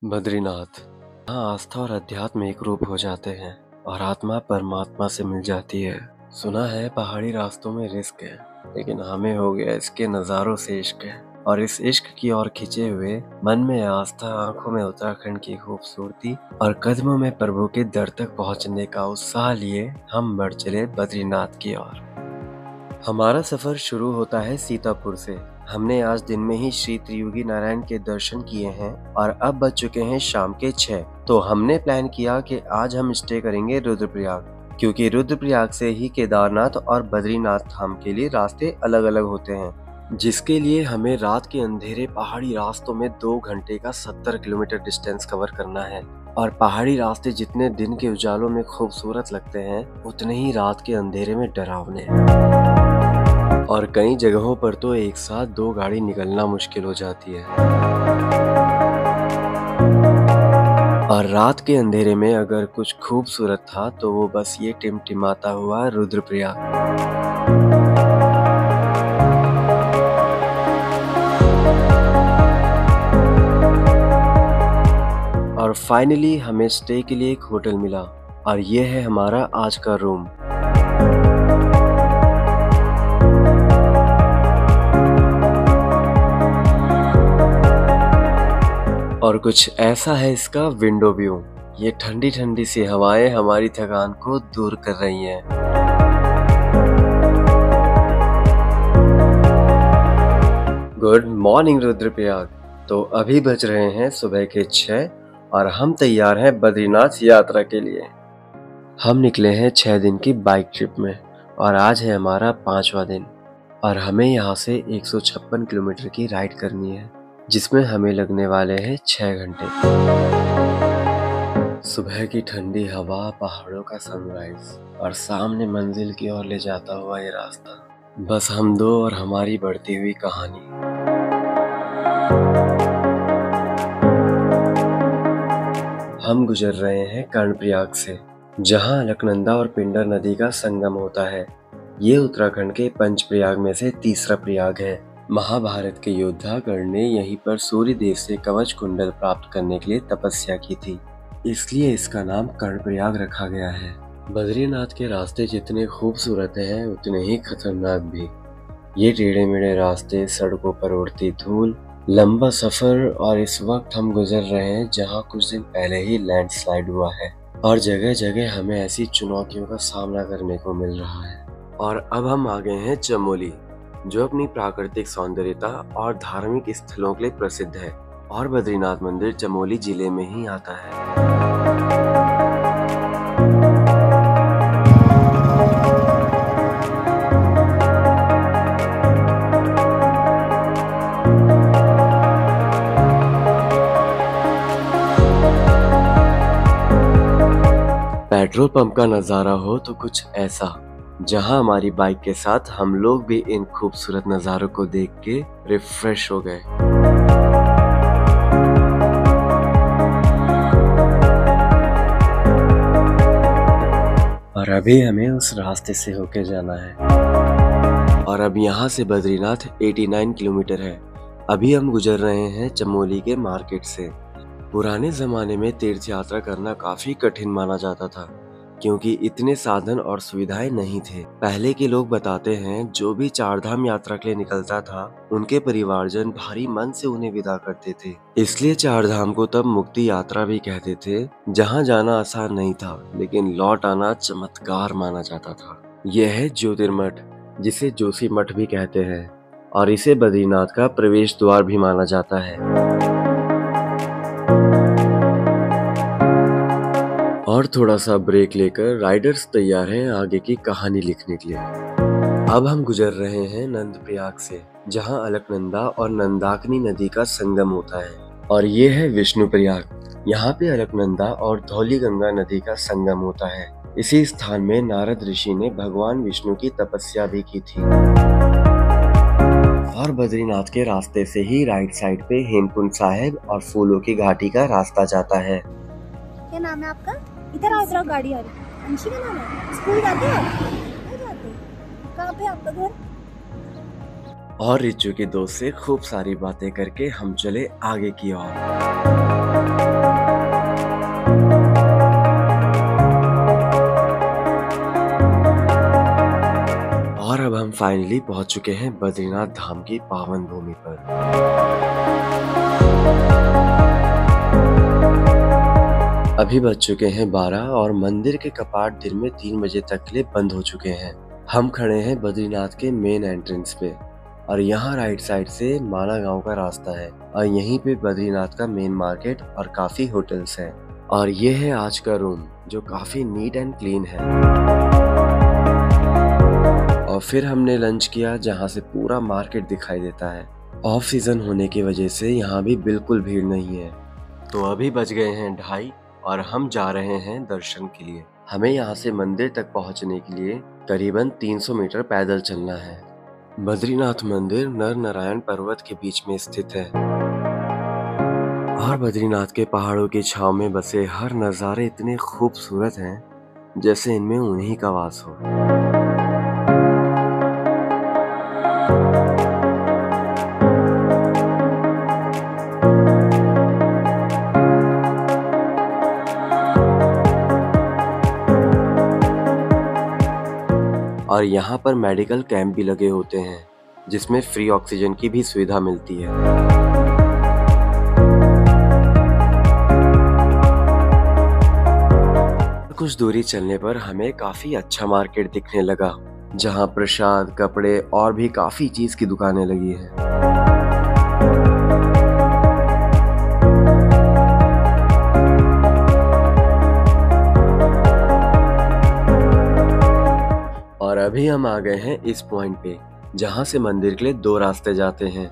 बद्रीनाथ, यहाँ आस्था और अध्यात्म एक रूप हो जाते हैं और आत्मा परमात्मा से मिल जाती है। सुना है पहाड़ी रास्तों में रिस्क है, लेकिन हमें हो गया इसके नज़ारों से इश्क है। और इस इश्क की ओर खिंचे हुए मन में आस्था, आंखों में उत्तराखंड की खूबसूरती और कदमों में प्रभु के दर तक पहुंचने का उत्साह लिए हम बढ़ चले बद्रीनाथ की ओर। हमारा सफर शुरू होता है सीतापुर से। हमने आज दिन में ही श्री त्रियोगी नारायण के दर्शन किए हैं और अब बज चुके हैं शाम के 6। तो हमने प्लान किया कि आज हम स्टे करेंगे रुद्रप्रयाग, क्योंकि रुद्रप्रयाग से ही केदारनाथ और बद्रीनाथ धाम के लिए रास्ते अलग अलग होते हैं, जिसके लिए हमें रात के अंधेरे पहाड़ी रास्तों में 2 घंटे का 70 किलोमीटर डिस्टेंस कवर करना है। और पहाड़ी रास्ते जितने दिन के उजालों में खूबसूरत लगते हैं, उतने ही रात के अंधेरे में डरावने। और कई जगहों पर तो एक साथ 2 गाड़ी निकलना मुश्किल हो जाती है। और रात के अंधेरे में अगर कुछ खूबसूरत था तो वो बस ये टिमटिमाता हुआ रुद्रप्रयाग। और फाइनली हमें स्टे के लिए एक होटल मिला और ये है हमारा आज का रूम। और कुछ ऐसा है इसका विंडो व्यू। ये ठंडी ठंडी सी हवाएं हमारी थकान को दूर कर रही हैं। Good morning Rudraprayag. तो अभी बज रहे हैं सुबह के 6 और हम तैयार हैं बद्रीनाथ यात्रा के लिए। हम निकले हैं 6 दिन की बाइक ट्रिप में और आज है हमारा 5वां दिन। और हमें यहाँ से 156 किलोमीटर की राइड करनी है, जिसमें हमें लगने वाले हैं 6 घंटे। सुबह की ठंडी हवा, पहाड़ों का सनराइज और सामने मंजिल की ओर ले जाता हुआ ये रास्ता, बस हम दो और हमारी बढ़ती हुई कहानी। हम गुजर रहे हैं कर्णप्रयाग से, जहां अलकनंदा और पिंडर नदी का संगम होता है। ये उत्तराखंड के पंचप्रयाग में से तीसरा प्रयाग है। महाभारत के योद्धा कर्ण ने यहीं पर सूर्य देव से कवच कुंडल प्राप्त करने के लिए तपस्या की थी, इसलिए इसका नाम कर्णप्रयाग रखा गया है। बद्रीनाथ के रास्ते जितने खूबसूरत हैं, उतने ही खतरनाक भी। ये टेढ़े मेढ़े रास्ते, सड़कों पर उड़ती धूल, लंबा सफर। और इस वक्त हम गुजर रहे हैं जहाँ कुछ दिन पहले ही लैंडस्लाइड हुआ है और जगह जगह हमें ऐसी चुनौतियों का सामना करने को मिल रहा है। और अब हम आ गए हैं चमोली, जो अपनी प्राकृतिक सौंदर्यता और धार्मिक स्थलों के लिए प्रसिद्ध है। और बद्रीनाथ मंदिर चमोली जिले में ही आता है। पेट्रोल पंप का नज़ारा हो तो कुछ ऐसा, जहां हमारी बाइक के साथ हम लोग भी इन खूबसूरत नज़ारों को देख के रिफ्रेश हो गए। और अभी हमें उस रास्ते से होके जाना है। और अब यहाँ से बद्रीनाथ 89 किलोमीटर है। अभी हम गुजर रहे हैं चमोली के मार्केट से। पुराने जमाने में तीर्थ यात्रा करना काफी कठिन माना जाता था, क्योंकि इतने साधन और सुविधाएं नहीं थे। पहले के लोग बताते हैं, जो भी 4 धाम यात्रा के लिए निकलता था, उनके परिवारजन भारी मन से उन्हें विदा करते थे। इसलिए 4 धाम को तब मुक्ति यात्रा भी कहते थे, जहां जाना आसान नहीं था, लेकिन लौट आना चमत्कार माना जाता था। यह है ज्योतिर्मठ, जिसे जोशी मठ भी कहते हैं, और इसे बद्रीनाथ का प्रवेश द्वार भी माना जाता है। और थोड़ा सा ब्रेक लेकर राइडर्स तैयार हैं आगे की कहानी लिखने के लिए। अब हम गुजर रहे हैं नंदप्रयाग से, जहां अलकनंदा और नंदाकिनी नदी का संगम होता है। और ये है विष्णुप्रयाग। यहाँ पे अलकनंदा और धौलीगंगा नदी का संगम होता है। इसी स्थान में नारद ऋषि ने भगवान विष्णु की तपस्या भी की थी। और बद्रीनाथ के रास्ते से ही राइट साइड पे हेमकुंड साहिब और फूलों की घाटी का रास्ता जाता है। क्या नाम है आपका? इधर आ जरा, गाड़ी आ रही। अंशी का नाम है। स्कूल जाते हो? नहीं जाते। कहाँ पे आपका घर? और रिचू के दोस्त से खूब सारी बातें करके हम चले आगे की ओर। फाइनली पहुंच चुके हैं बद्रीनाथ धाम की पावन भूमि पर। अभी बज चुके हैं 12 और मंदिर के कपाट दिन में 3 बजे तक के लिए बंद हो चुके हैं। हम खड़े हैं बद्रीनाथ के मेन एंट्रेंस पे और यहाँ राइट साइड से माना गांव का रास्ता है और यहीं पे बद्रीनाथ का मेन मार्केट और काफी होटल्स हैं। और ये है आज का रूम जो काफी नीट एंड क्लीन है। और फिर हमने लंच किया जहाँ से पूरा मार्केट दिखाई देता है। ऑफ सीजन होने की वजह से यहाँ भी बिल्कुल भीड़ नहीं है। तो अभी बज गए हैं 2:30 और हम जा रहे हैं दर्शन के लिए। हमें यहाँ से मंदिर तक पहुँचने के लिए करीबन 300 मीटर पैदल चलना है। बद्रीनाथ मंदिर नर नारायण पर्वत के बीच में स्थित है और बद्रीनाथ के पहाड़ों की छाव में बसे हर नज़ारे इतने खूबसूरत हैं जैसे इनमें उन्हीं का वास हो। और यहाँ पर मेडिकल कैंप भी लगे होते हैं जिसमें फ्री ऑक्सीजन की भी सुविधा मिलती है। कुछ दूरी चलने पर हमें काफी अच्छा मार्केट दिखने लगा जहाँ प्रसाद, कपड़े और भी काफी चीज की दुकानें लगी हैं। और अभी हम आ गए हैं इस पॉइंट पे जहाँ से मंदिर के लिए 2 रास्ते जाते हैं।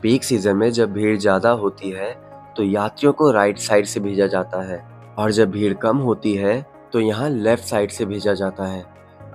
पीक सीजन में जब भीड़ ज्यादा होती है तो यात्रियों को राइट साइड से भेजा जाता है और जब भीड़ कम होती है तो यहाँ लेफ्ट साइड से भेजा जाता है।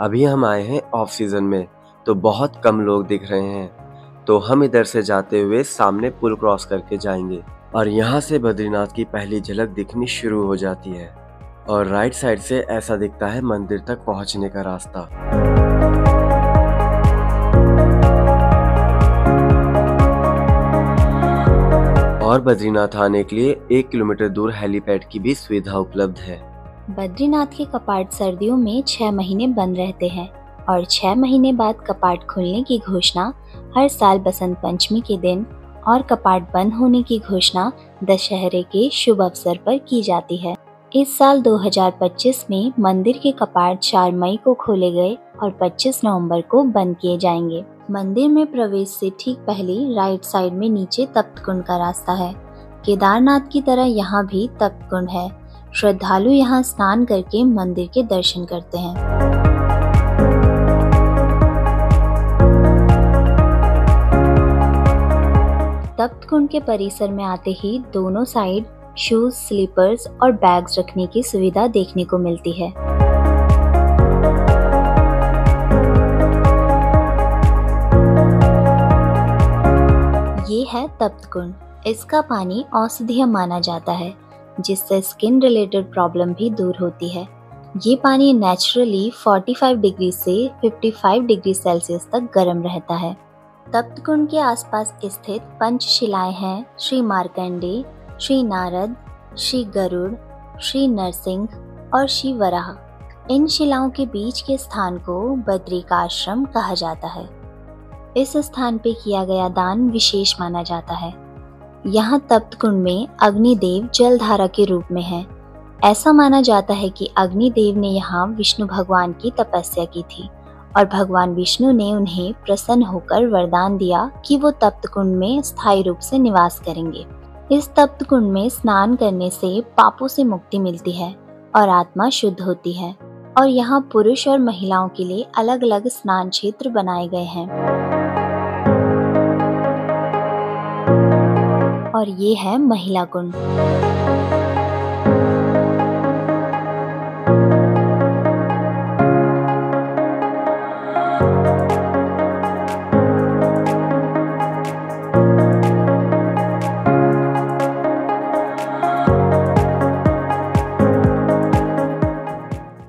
अभी हम आए हैं ऑफ सीजन में तो बहुत कम लोग दिख रहे हैं, तो हम इधर से जाते हुए सामने पुल क्रॉस करके जाएंगे और यहाँ से बद्रीनाथ की पहली झलक दिखनी शुरू हो जाती है। और राइट साइड से ऐसा दिखता है मंदिर तक पहुँचने का रास्ता। और बद्रीनाथ आने के लिए 1 किलोमीटर दूर हेलीपैड की भी सुविधा उपलब्ध है। बद्रीनाथ के कपाट सर्दियों में 6 महीने बंद रहते हैं और 6 महीने बाद कपाट खुलने की घोषणा हर साल बसंत पंचमी के दिन और कपाट बंद होने की घोषणा दशहरे के शुभ अवसर पर की जाती है। इस साल 2025 में मंदिर के कपाट 4 मई को खोले गए और 25 नवंबर को बंद किए जाएंगे। मंदिर में प्रवेश से ठीक पहले राइट साइड में नीचे तप्त कुंड का रास्ता है। केदारनाथ की तरह यहाँ भी तप्त कुंड है। श्रद्धालु यहाँ स्नान करके मंदिर के दर्शन करते हैं। तप्त कुंड के परिसर में आते ही दोनों साइड शूज, स्लीपर्स और बैग्स रखने की सुविधा देखने को मिलती है। ये है तप्त कुंड। इसका पानी औषधीय माना जाता है जिससे स्किन रिलेटेड प्रॉब्लम भी दूर होती है। ये पानी नेचुरली 45 डिग्री से 55 डिग्री सेल्सियस तक गर्म रहता है। तप्त कुंड के आसपास स्थित पंचशिलाएं हैं श्री मार्कंडेय, श्री नारद, श्री गरुड़, श्री नरसिंह और श्री वराह। इन शिलाओं के बीच के स्थान को बद्रिकाश्रम कहा जाता है। इस स्थान पे किया गया दान विशेष माना जाता है। यहाँ तप्त कुंड में अग्निदेव जलधारा के रूप में है। ऐसा माना जाता है कि अग्निदेव ने यहाँ विष्णु भगवान की तपस्या की थी और भगवान विष्णु ने उन्हें प्रसन्न होकर वरदान दिया कि वो तप्त कुंड में स्थायी रूप से निवास करेंगे। इस तप्त कुंड में स्नान करने से पापों से मुक्ति मिलती है और आत्मा शुद्ध होती है। और यहाँ पुरुष और महिलाओं के लिए अलग अलग स्नान क्षेत्र बनाए गए हैं। और ये है महिला कुंड।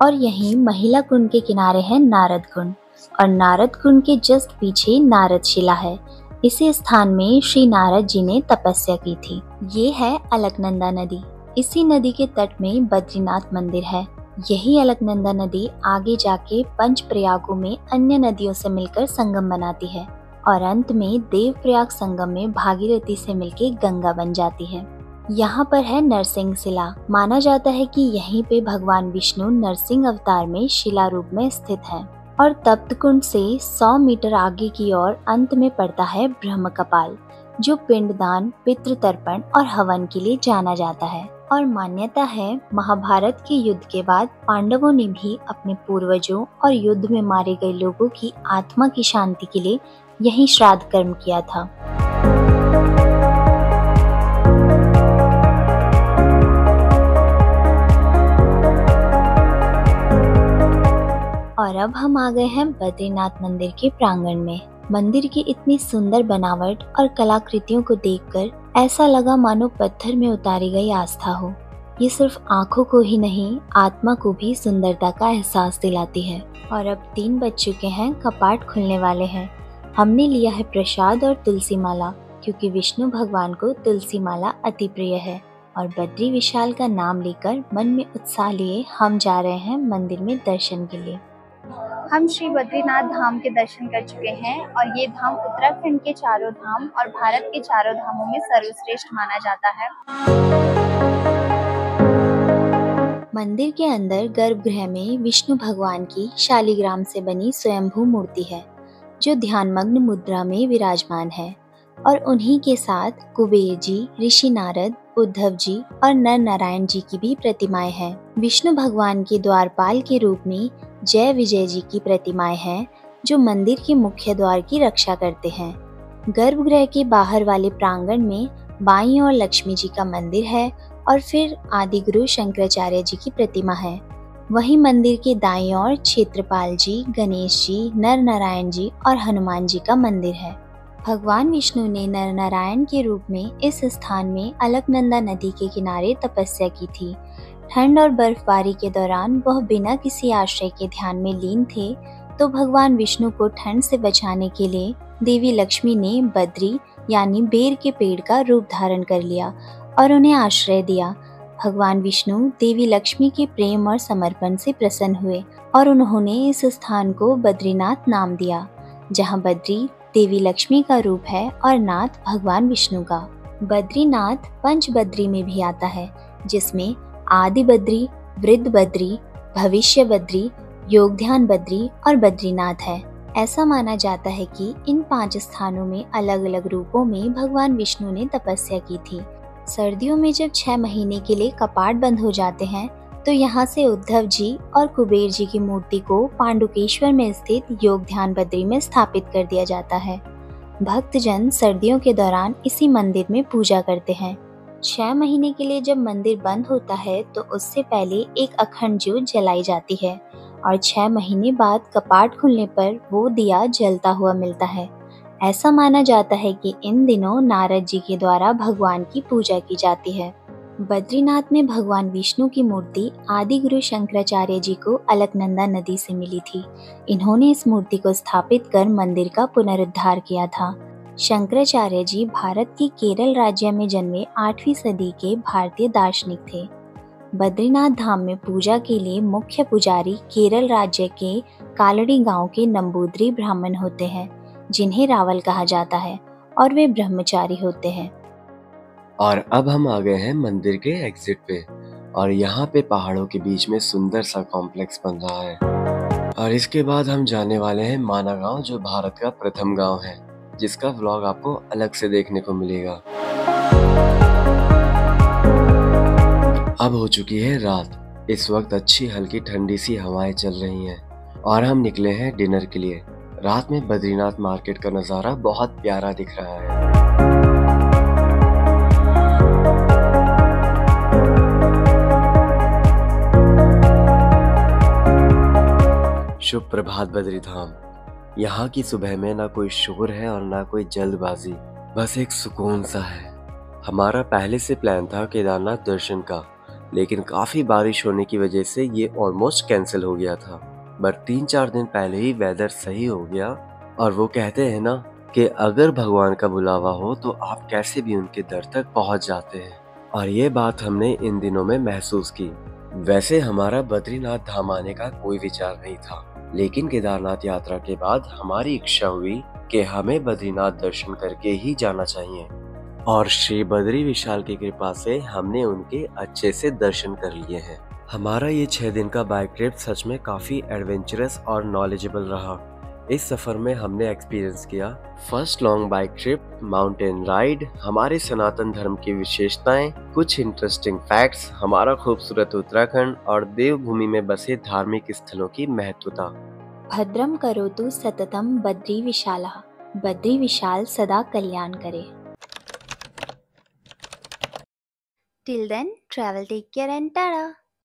और यहीं महिला कुंड के किनारे है नारद कुंड और नारद कुंड के जस्ट पीछे नारद शिला है। इसी स्थान में श्री नारद जी ने तपस्या की थी। ये है अलकनंदा नदी। इसी नदी के तट में बद्रीनाथ मंदिर है। यही अलकनंदा नदी आगे जाके पंच प्रयागों में अन्य नदियों से मिलकर संगम बनाती है और अंत में देवप्रयाग संगम में भागीरथी से मिलकर गंगा बन जाती है। यहाँ पर है नरसिंह शिला। माना जाता है कि यहीं पे भगवान विष्णु नरसिंह अवतार में शिला रूप में स्थित है। और तप्त कुंड से 100 मीटर आगे की ओर अंत में पड़ता है ब्रह्म कपाल, जो पिंडदान, पितृ तर्पण और हवन के लिए जाना जाता है। और मान्यता है महाभारत के युद्ध के बाद पांडवों ने भी अपने पूर्वजों और युद्ध में मारे गए लोगों की आत्मा की शांति के लिए यही श्राद्ध कर्म किया था। और अब हम आ गए हैं बद्रीनाथ मंदिर के प्रांगण में। मंदिर की इतनी सुंदर बनावट और कलाकृतियों को देखकर ऐसा लगा मानो पत्थर में उतारी गई आस्था हो। ये सिर्फ आंखों को ही नहीं, आत्मा को भी सुंदरता का एहसास दिलाती है। और अब 3 बज चुके हैं, कपाट खुलने वाले हैं। हमने लिया है प्रसाद और तुलसी माला, क्योंकि विष्णु भगवान को तुलसी माला अति प्रिय है। और बद्री विशाल का नाम लेकर मन में उत्साह लिए हम जा रहे हैं मंदिर में दर्शन के लिए। हम श्री बद्रीनाथ धाम के दर्शन कर चुके हैं और ये धाम उत्तराखंड के चारों धाम और भारत के चारों धामों में सर्वश्रेष्ठ माना जाता है। मंदिर के अंदर गर्भगृह में विष्णु भगवान की शालिग्राम से बनी स्वयंभू मूर्ति है, जो ध्यानमग्न मुद्रा में विराजमान है। और उन्हीं के साथ कुबेर जी, ऋषि नारद, उद्धव जी और नर नारायण जी की भी प्रतिमाएं हैं। विष्णु भगवान के द्वारपाल के रूप में जय विजय जी की प्रतिमाएं हैं, जो मंदिर के मुख्य द्वार की रक्षा करते हैं। गर्भगृह के बाहर वाले प्रांगण में बाईं ओर लक्ष्मी जी का मंदिर है और फिर आदि गुरु शंकराचार्य जी की प्रतिमा है। वहीं मंदिर के दाईं ओर क्षेत्रपाल जी, गणेश जी, नर नारायण जी और हनुमान जी का मंदिर है। भगवान विष्णु ने नर नारायण के रूप में इस स्थान में अलकनंदा नदी के किनारे तपस्या की थी। ठंड और बर्फबारी के दौरान वह बिना किसी आश्रय के ध्यान में लीन थे, तो भगवान विष्णु को ठंड से बचाने के लिए देवी लक्ष्मी ने बद्री यानी बेर के पेड़ का रूप धारण कर लिया और उन्हें आश्रय दिया। भगवान विष्णु देवी लक्ष्मी के प्रेम और समर्पण से प्रसन्न हुए और उन्होंने इस स्थान को बद्रीनाथ नाम दिया, जहाँ बद्री देवी लक्ष्मी का रूप है और नाथ भगवान विष्णु का। बद्रीनाथ पंच बद्री में भी आता है, जिसमें आदि बद्री, वृद्ध बद्री, भविष्य बद्री, योगध्यान बद्री और बद्रीनाथ है। ऐसा माना जाता है कि इन 5 स्थानों में अलग अलग रूपों में भगवान विष्णु ने तपस्या की थी। सर्दियों में जब 6 महीने के लिए कपाट बंद हो जाते हैं, तो यहाँ से उद्धव जी और कुबेर जी की मूर्ति को पांडुकेश्वर में स्थित योगध्यान बद्री में स्थापित कर दिया जाता है। भक्तजन सर्दियों के दौरान इसी मंदिर में पूजा करते हैं। 6 महीने के लिए जब मंदिर बंद होता है, तो उससे पहले एक अखंड ज्योत जलाई जाती है और 6 महीने बाद कपाट खुलने पर वो दिया जलता हुआ मिलता है। ऐसा माना जाता है कि इन दिनों नारद जी के द्वारा भगवान की पूजा की जाती है। बद्रीनाथ में भगवान विष्णु की मूर्ति आदि गुरु शंकराचार्य जी को अलकनंदा नदी से मिली थी। इन्होंने इस मूर्ति को स्थापित कर मंदिर का पुनरुद्धार किया था। शंकराचार्य जी भारत के केरल राज्य में जन्मे 8वीं सदी के भारतीय दार्शनिक थे। बद्रीनाथ धाम में पूजा के लिए मुख्य पुजारी केरल राज्य के कालड़ी गांव के नंबूदरी ब्राह्मण होते हैं, जिन्हें रावल कहा जाता है, और वे ब्रह्मचारी होते हैं। और अब हम आ गए हैं मंदिर के एग्जिट पे, और यहाँ पे पहाड़ों के बीच में सुंदर सा कॉम्प्लेक्स बन रहा है। और इसके बाद हम जाने वाले हैं माना गांव, जो भारत का प्रथम गांव है, जिसका व्लॉग आपको अलग से देखने को मिलेगा। अब हो चुकी है रात। इस वक्त अच्छी हल्की ठंडी सी हवाएं चल रही हैं और हम निकले हैं डिनर के लिए। रात में बद्रीनाथ मार्केट का नज़ारा बहुत प्यारा दिख रहा है। शुभ प्रभात बद्रीधाम। यहाँ की सुबह में ना कोई शोर है और ना कोई जल्दबाजी, बस एक सुकून सा है। हमारा पहले से प्लान था केदारनाथ दर्शन का, लेकिन काफ़ी बारिश होने की वजह से ये ऑलमोस्ट कैंसिल हो गया था। बट 3-4 दिन पहले ही वेदर सही हो गया, और वो कहते हैं ना कि अगर भगवान का बुलावा हो तो आप कैसे भी उनके दर तक पहुँच जाते हैं। और ये बात हमने इन दिनों में महसूस की। वैसे हमारा बद्रीनाथ धाम आने का कोई विचार नहीं था, लेकिन केदारनाथ यात्रा के बाद हमारी इच्छा हुई कि हमें बद्रीनाथ दर्शन करके ही जाना चाहिए। और श्री बद्री विशाल की कृपा से हमने उनके अच्छे से दर्शन कर लिए हैं। हमारा ये 6 दिन का बाइक ट्रिप सच में काफी एडवेंचरस और नॉलेजेबल रहा। इस सफर में हमने एक्सपीरियंस किया first long bike trip, mountain ride, हमारे सनातन धर्म की विशेषताएं, कुछ इंटरेस्टिंग फैक्ट्स, हमारा खूबसूरत उत्तराखंड और देवभूमि में बसे धार्मिक स्थलों की महत्वता। भद्रम करोतु सततम बद्री विशालः, बद्री विशाल सदा कल्याण करे। Till then, travel, take care and tada!